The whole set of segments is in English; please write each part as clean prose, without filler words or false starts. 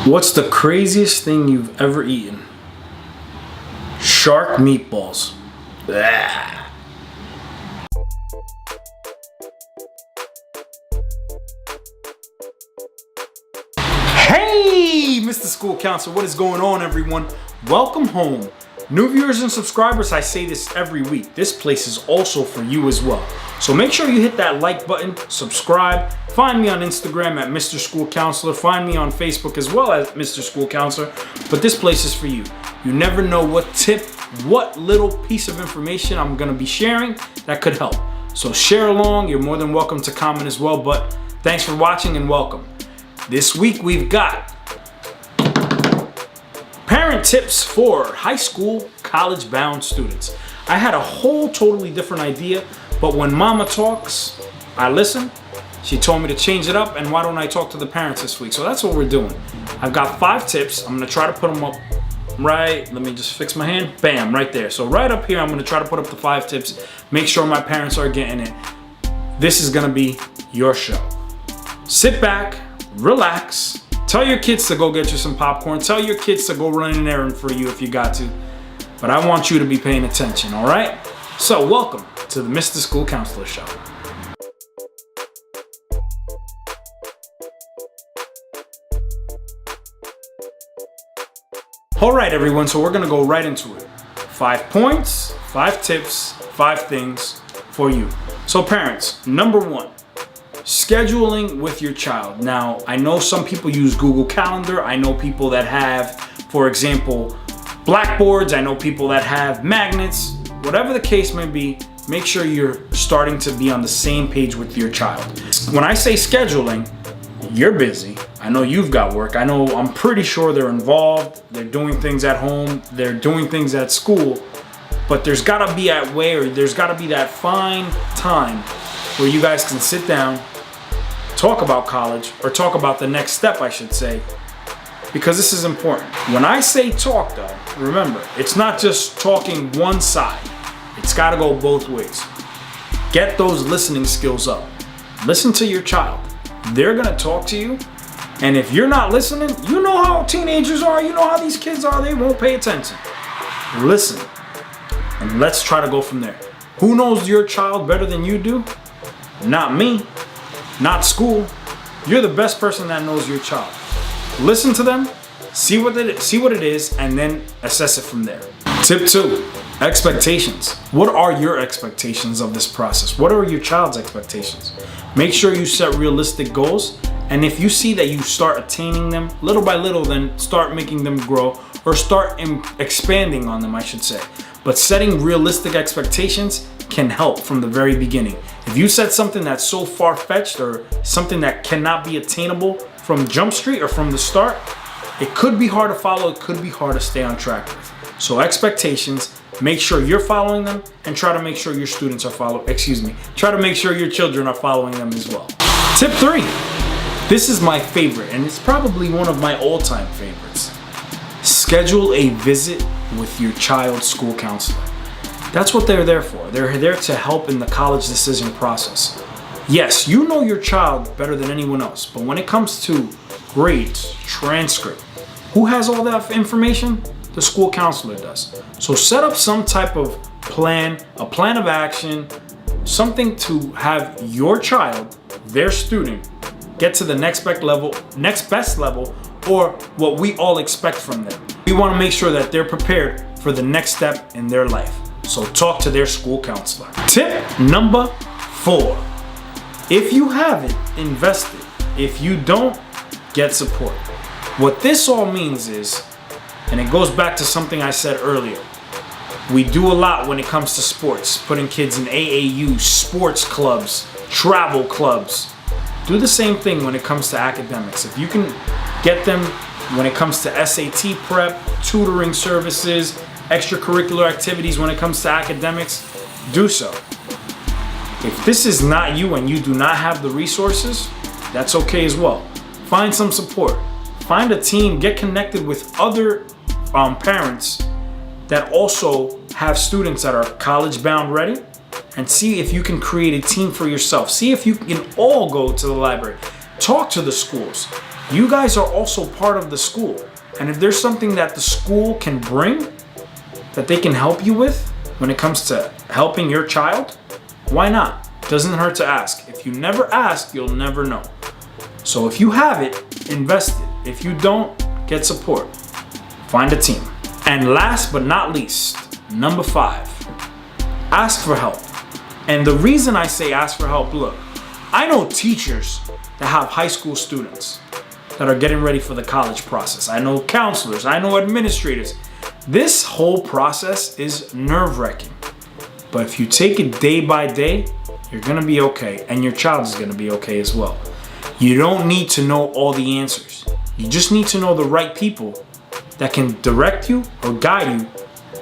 What's the craziest thing you've ever eaten? Shark meatballs. Blah. Hey, Mr. School Counselor, what is going on, everyone? Welcome home. New viewers and subscribers, I say this every week. This place is also for you as well. So make sure you hit that like button, subscribe. Find me on Instagram at Mr. School Counselor. Find me on Facebook as well as Mr. School Counselor. But this place is for you. You never know what tip, what little piece of information I'm gonna be sharing that could help. So share along. You're more than welcome to comment as well. But thanks for watching and welcome. This week we've got parent tips for high school, college-bound students. I had a whole totally different idea, but when Mama talks, I listen. She told me to change it up, and why don't I talk to the parents this week? So that's what we're doing. I've got 5 tips. I'm gonna try to put them up right. Let me just fix my hand. Bam, right there. So right up here, I'm gonna try to put up the 5 tips. Make sure my parents are getting it. This is gonna be your show. Sit back, relax. Tell your kids to go get you some popcorn. Tell your kids to go run an errand for you if you got to. But I want you to be paying attention, all right? So welcome to the Mr. School Counselor Show. All right, everyone, so we're gonna go right into it. 5 points, 5 tips, 5 things for you. So parents, number 1. Scheduling with your child. Now, I know some people use Google Calendar. I know people that have, for example, blackboards. I know people that have magnets. Whatever the case may be, make sure you're starting to be on the same page with your child. When I say scheduling, you're busy. I know you've got work. I'm pretty sure they're involved. They're doing things at home. They're doing things at school. But there's gotta be there's gotta be that fine time where you guys can sit down, talk about college, or talk about the next step, I should say, because this is important. When I say talk, though, remember, it's not just talking one side. It's got to go both ways. Get those listening skills up. Listen to your child. They're going to talk to you, and if you're not listening, you know how teenagers are, you know how these kids are, they won't pay attention. Listen, and let's try to go from there. Who knows your child better than you do? Not me. Not school. You're the best person that knows your child. Listen to them, see what it is, and then assess it from there. Tip 2, expectations. What are your expectations of this process? What are your child's expectations? Make sure you set realistic goals, and if you see that you start attaining them little by little, then start making them grow, or start expanding on them, I should say. But setting realistic expectations can help from the very beginning. If you set something that's so far-fetched or something that cannot be attainable from Jump Street or from the start, it could be hard to follow, it could be hard to stay on track with. So expectations, make sure you're following them, and try to make sure your students are try to make sure your children are following them as well. Tip 3, this is my favorite, and it's probably one of my all-time favorites. Schedule a visit with your child's school counselor. That's what they're there for. They're there to help in the college decision process. Yes, you know your child better than anyone else, but when it comes to grades, transcript, who has all that information? The school counselor does. So set up some type of plan, a plan of action, something to have your child, their student, get to the next best level, or what we all expect from them. We want to make sure that they're prepared for the next step in their life. So talk to their school counselor. Tip number 4. If you haven't invested, if you don't, get support. What this all means is, and it goes back to something I said earlier, we do a lot when it comes to sports, putting kids in AAU, sports clubs, travel clubs. Do the same thing when it comes to academics. If you can get them when it comes to SAT prep, tutoring services, extracurricular activities when it comes to academics, do so. If this is not you and you do not have the resources, that's okay as well. Find some support. Find a team, get connected with other parents that also have students that are college bound ready, and see if you can create a team for yourself. See if you can all go to the library. Talk to the schools. you guys are also part of the school. And if there's something that the school can bring that they can help you with when it comes to helping your child, why not? Doesn't hurt to ask. If you never ask, you'll never know. So if you have it, invest it. If you don't, get support. Find a team. And last but not least, number 5, ask for help. And the reason I say ask for help, look, I know teachers that have high school students that are getting ready for the college process. I know counselors, I know administrators. This whole process is nerve-wracking. But if you take it day by day, you're gonna be okay, and your child is gonna be okay as well. You don't need to know all the answers. You just need to know the right people that can direct you or guide you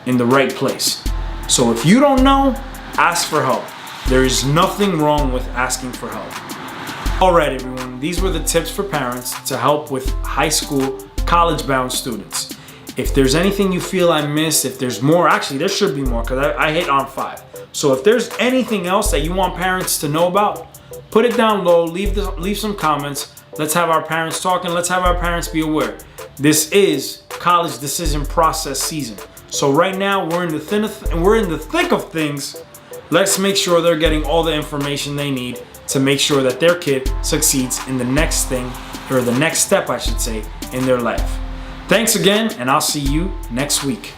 in the right place. So if you don't know, ask for help. There is nothing wrong with asking for help. All right, everyone, these were the tips for parents to help with high school, college-bound students. If there's anything you feel I missed, if there's more, actually there should be more because I hit on 5. So if there's anything else that you want parents to know about, put it down low, leave some comments. Let's have our parents talk and let's have our parents be aware. This is college decision process season. So right now we're in the thick of things. Let's make sure they're getting all the information they need to make sure that their kid succeeds in the next thing, or the next step, I should say, in their life. Thanks again, and I'll see you next week.